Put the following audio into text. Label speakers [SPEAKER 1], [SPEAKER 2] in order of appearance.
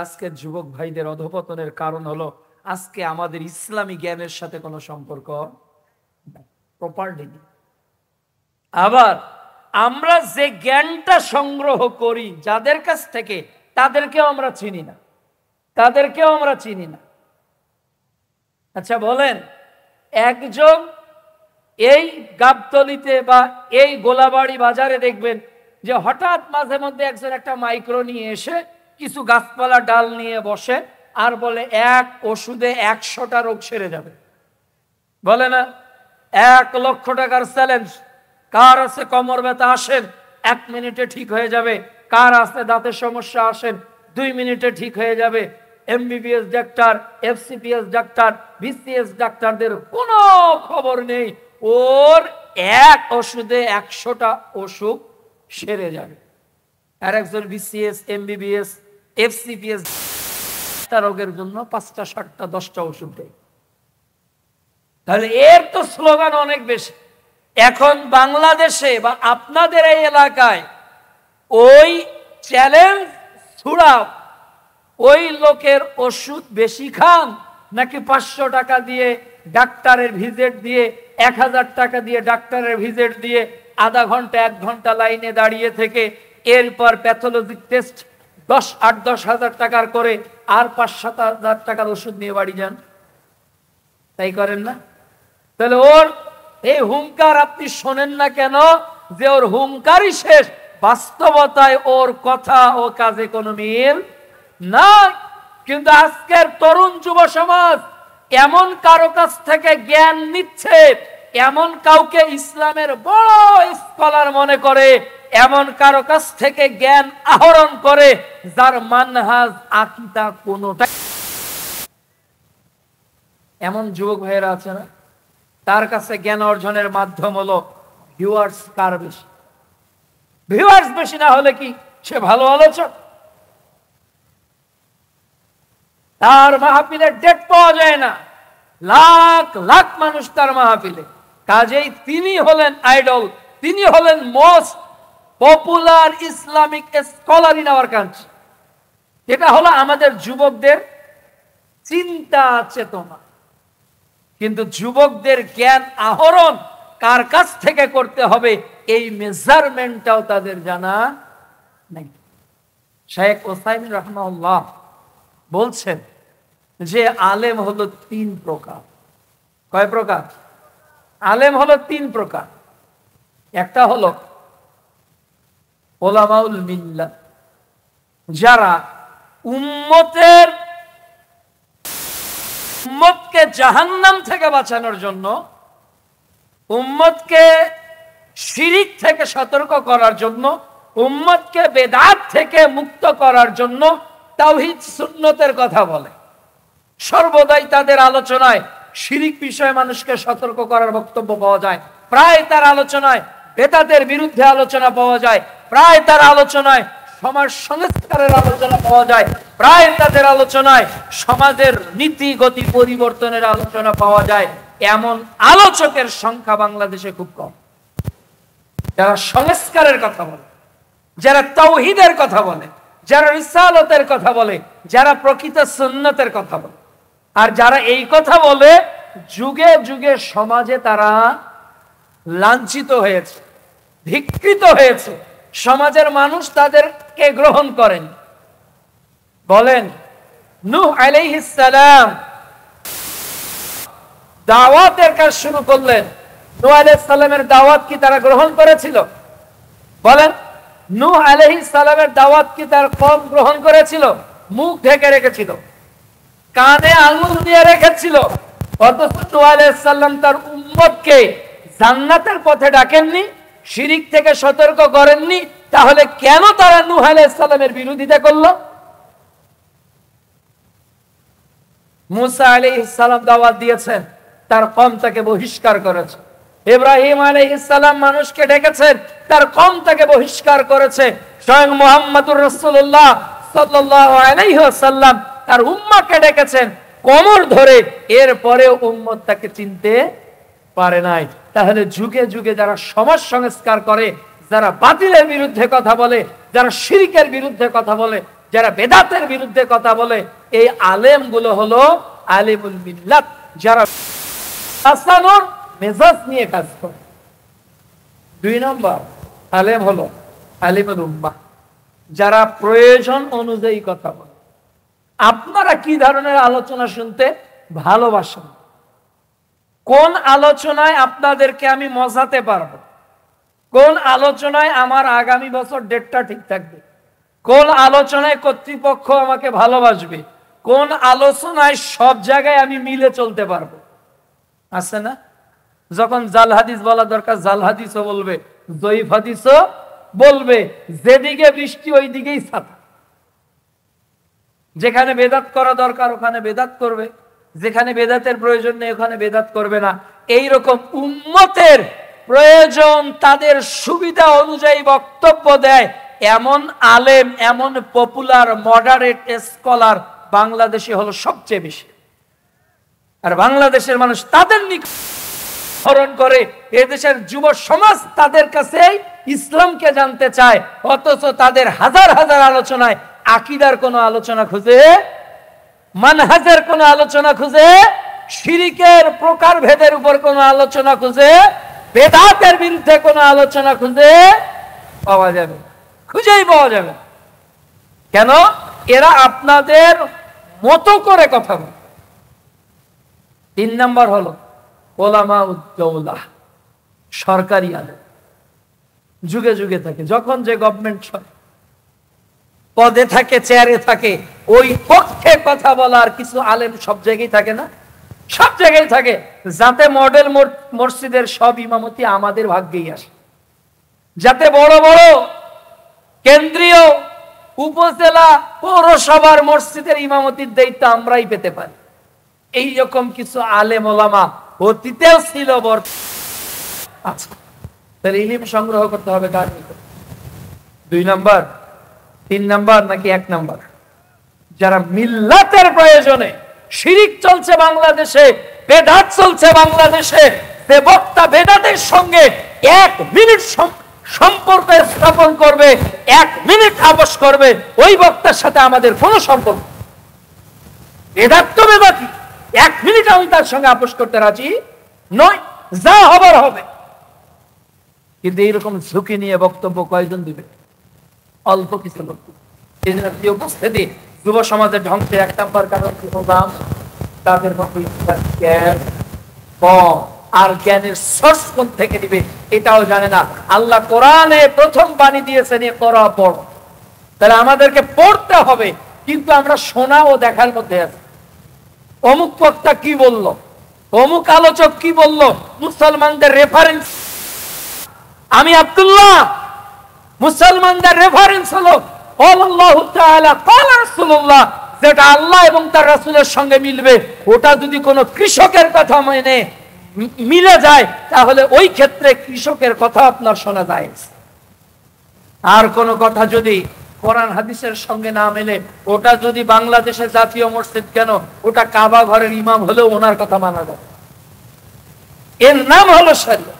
[SPEAKER 1] আজকের যুবক ভাইদের অধপতনের কারণ হলো আজকে আমাদের ইসলামী জ্ঞানের সাথে কোনো সম্পর্ক প্রপারলি নেই। আবার আমরা যে জ্ঞানটা সংগ্রহ করি যাদের কাছ থেকে, তাদেরকেও আমরা চিনি না। আচ্ছা বলেন, একজন এই গাবতলিতে বা এই গোলাবাড়ি বাজারে দেখবেন যে হঠাৎ মাঝে মধ্যে একজন একটা মাইক্রো নিয়ে এসে কিছু গাছপালা ডাল নিয়ে বসে আর বলে এক ওষুধে 100টা রোগ সেরে যাবে। বলে না, 1,00,000 টাকার চ্যালেঞ্জ। কার আছে কোমর ব্যথা, আসেন 1 মিনিটে ঠিক হয়ে যাবে। কার আছে দাঁতের সমস্যা, আসেন 2 মিনিটে ঠিক হয়ে যাবে। MBBS doctor, FCPS doctor, BCS ডাক্তারদের কোনো খবর নেই ওর এক ওষুধে 100টা অসুখ সেরে যাবে। আর একজন বিসিএস, এমবিবিএস, এফসিপিএস রোগের জন্য 5টা 7টা 10টা ওষুধ দেয়। তাহলে এর তো স্লোগান অনেক বেশি। এখন বাংলাদেশে বা আপনাদের এই এলাকায় ওই চ্যালেঞ্জ ছুড়াও, ওই লোকের ওষুধ বেশি খান নাকি 500 টাকা দিয়ে ডাক্তারের ভিজিট দিয়ে, 1000 টাকা দিয়ে ডাক্তারের ভিজিট দিয়ে আধা ঘন্টা 1 ঘন্টা লাইনে দাঁড়িয়ে থেকে এরপর প্যাথোলজিক টেস্ট 8-10 হাজার টাকার করে আর 5-7 হাজার টাকার ওষুধ নিয়ে বাড়ি যান? তাই করেন না? তাহলে ওর এই হুঙ্কার আপনি শোনেন না কেন? যে ওর হুঙ্কারই শেষ, বাস্তবতায় ওর কথা ও কাজে কোনো মিল না। কিন্তু আজকের তরুণ যুব সমাজ এমন কারো কাছ থেকে জ্ঞান নিচ্ছে, এমন কাউকে ইসলামের বড় স্কলার মনে করে, এমন কারো কাছ থেকে জ্ঞান আহরণ করে যার মানহাজ আকীদা কোনটা। এমন যুবক ভাইয়েরা আছে না, তার কাছে জ্ঞান অর্জনের মাধ্যম হলো ভিউয়ার্স। কার বেশি? ভিউয়ার্স বেশি না হলে কি সে ভালো আলোচক? তার মাহফিলের ডেট পাওয়া যায় না, লাখ লাখ মানুষ তার মাহফিলে। কাজেই তিনি হলেন আইডল, তিনি হলেন most popular Islamic scholar in our country. এটা হলো আমাদের যুবকদের চিন্তা চেতনা। কিন্তু যুবকদের জ্ঞান আহরণ কার কাছ থেকে করতে হবে এই মেজারমেন্টটাও তাদের জানা নেই। শেখ ওসাইমিন রাহমাহুল্লাহ বলছেন যে আলেম হলো 3 প্রকার। কয় প্রকার? আলেম হলো 3 প্রকার। একটা হলো উলামাউল মিল্লাহ, যারা উম্মতকে জাহান্নাম থেকে বাঁচানোর জন্য, উম্মতকে শিরিক থেকে সতর্ক করার জন্য, উম্মতকে বেদাত থেকে মুক্ত করার জন্য তাওহীদ সুন্নতের কথা বলে। সর্বদাই তাদের আলোচনায় শিরিক বিষয়ে মানুষকে সতর্ক করার বক্তব্য পাওয়া যায়। প্রায় তার আলোচনায় বেদাতের বিরুদ্ধে আলোচনা পাওয়া যায়। প্রায় তার আলোচনায় সমাজ সংস্কারের আলোচনা পাওয়া যায়। প্রায় তাদের আলোচনায় সমাজের নীতি গতি পরিবর্তনের আলোচনা পাওয়া যায়। এমন আলোচকের সংখ্যা বাংলাদেশে খুব কম, যারা সংস্কারের কথা বলে, যারা তাওহীদের কথা বলে, যারা রিসালাতের কথা বলে, যারা প্রকৃত সুন্নতের কথা বলে। আর যারা এই কথা বলে যুগে যুগে সমাজে তারা লাঞ্ছিত হয়েছে, ধিক্কৃত হয়েছে, সমাজের মানুষ তাদেরকে গ্রহণ করেন। বলেন, নূহ আলাইহিস সালাম দাওয়াতের কাজ শুরু করলেন, নূহ আলাইহিস সালামের দাওয়াত কি তারা গ্রহণ করেছিল? বলেন, নূহ আলাইহিস সালামের দাওয়াত কি তার কওম গ্রহণ করেছিল? মুখ ঢেকে রেখেছিল, কানে আঙুল দিয়ে রেখেছিল। অথচ নূহ আলাইহিস সালাম তার উম্মতকে জান্নাতের পথে ডাকেননি, শিরিক থেকে সতর্ক করেননি। তাহলে কেন তারা নূহ আলাইহিস সালামের বিরোধিতা করলো? মুসা আলাইহিস সালাম দাওয়াত দিয়েছেন, তার কওম তাকে বহিষ্কার করেছে। ইব্রাহিম আলাইহিস সালাম মানুষকে ডেকেছেন, তার কওম তাকে বহিষ্কার করেছে। স্বয়ং মুহাম্মদুর রাসূলুল্লাহ সাল্লাল্লাহু আলাইহি ওয়াসাল্লাম তার উম্মাহকে ডেকেছেন কোমর ধরে, এরপরেও উম্মত তাকে চিনতে পারে নাই। তাহলে যুগে যুগে যারা সমাজ সংস্কার করে, যারা বাতিলের বিরুদ্ধে কথা বলে, যারা শিরকের বিরুদ্ধে কথা বলে, যারা বেদাতের বিরুদ্ধে কথা বলে, এই আলেমগুলো হলো আলিমুল মিল্লাত, যারা হাসানুর মেজাজ নিয়ে কাজ করে। 2 নম্বর আলেম হলো আলিমুল উম্মাহ, যারা প্রয়োজন অনুযায়ী কথা বলে। আপনারা কি ধরনের আলোচনা শুনতে ভালোবাসেন? কোন আলোচনায় আপনাদেরকে আমি মজাতে পারবো? কোন আলোচনায় আমার আগামী বছর ডেটটা ঠিক থাকবে? কোন আলোচনায় কর্তৃপক্ষ আমাকে ভালোবাসবে? কোন আলোচনায় সব জায়গায় আমি মিলে চলতে পারবো? আছে না? যখন জাল হাদিস বলা দরকার জাল হাদিসও বলবে, জয়ীফ হাদিসও বলবে, যেদিকে বৃষ্টি ওই দিকেই ছাতা। যেখানে বেদাত করা দরকার ওখানে বেদাত করবে, যেখানে বেদাতের প্রয়োজন নেই ওখানে বেদাত করবে না। এইরকম উম্মতের প্রয়োজন তাদের সুবিধা অনুযায়ী বক্তব্য দেয় এমন আলেম, এমন পপুলার মডারেট স্কলার বাংলাদেশে হলো সবচেয়ে বেশি। আর বাংলাদেশের মানুষ তাদের নিকট স্মরণ করে, এদেশের যুব সমাজ তাদের কাছে ইসলামকে জানতে চায়, অথচ তাদের হাজার হাজার আলোচনায় আকীদার কোনো আলোচনা খুঁজে, মানহাজের কোনো আলোচনা খুঁজে, শিরিকের প্রকারভেদের উপর কোনো আলোচনা খুঁজে, বেদাতের বিরুদ্ধে কোনো আলোচনা খুঁজে পাওয়া যাবে, খুঁজেই পাওয়া যাবে। কেন? এরা আপনাদের মতো করে কথা বলে। 3 নম্বর হলো ওলামা উদ্দৌলাহ, সরকারি আলেম, যুগে যুগে থাকে, যখন যে গভর্নমেন্ট পদে থাকে, চেয়ারে থাকে, ওই পক্ষে কথা বলার কিছু আলেম সব জায়গায় থাকে না? সব জায়গায় থাকে। যাতে মডেল মসজিদের সব ইমামতি আমাদের ভাগ্যেই আসে, যাতে বড় বড় কেন্দ্রীয় উপজেলা পৌরসভার মসজিদের ইমামতির দায়িত্ব আমরাই পেতে পারি। এইরকম কিছু আলেম ওলামা অতীতেও ছিল, আচ্ছা, তাহলে ইলম সংগ্রহ করতে হবে কার নিকট? 2 নম্বর, 3 নম্বর নাকি 1 নম্বর? যারা মিল্লাতের প্রয়োজনে, শিরিক চলছে বাংলাদেশে, বেদাত চলছে বাংলাদেশে, যে বক্তা বেদাতের সঙ্গে 1 মিনিট সম্পর্ক স্থাপন করবে, 1 মিনিট আপোষ করবে, ওই বক্তার সাথে আমাদের কোনো সম্পর্ক। বেদাত তো বেদাতি, 1 মিনিট আমি তার সঙ্গে আপোষ করতে রাজি নয়, যা হবার হবে। কিন্তু এইরকম ঝুঁকি নিয়ে বক্তব্য কয়জন দিবে? অল্প কিছু লোক। উপস্থিতি যুব সমাজের ধ্বংসে 1 নম্বর কারণ তাদের জ্ঞান কম, আর জ্ঞানের সোর্স কোন থেকে দিবে এটাও জানে না। আল্লাহ কোরআনে প্রথম বাণী দিয়েছেন ইকরা পড়ো, তাহলে আমাদেরকে পড়তে হবে, কিন্তু আমরা শোনা ও দেখার মধ্যে আছি। অমুক বক্তা কি বলল, অমুক আলোচক কি বলল, মুসলমানদের রেফারেন্স, আমি আব্দুল্লাহ, মুসলমানদের রেফারেন্স হলো আল্লাহু তাআলা ক্বালা রাসূলুল্লাহ, যেটা আল্লাহ এবং তার রাসূলের সঙ্গে মিলবে। ওটা যদি কোনো কৃষকের কথা মেনে মিলে যায় তাহলে ওই ক্ষেত্রে কৃষকের কথা আপনার শোনা যায়। আর কোন কথা যদি কোরআন হাদিসের সঙ্গে না মেলে, ওটা যদি বাংলাদেশে জাতীয় মসজিদ কেন, ওটা কাবা ঘরের ইমাম হলেও ওনার কথা মানা যায়। এর নাম হলো শরিয়ত।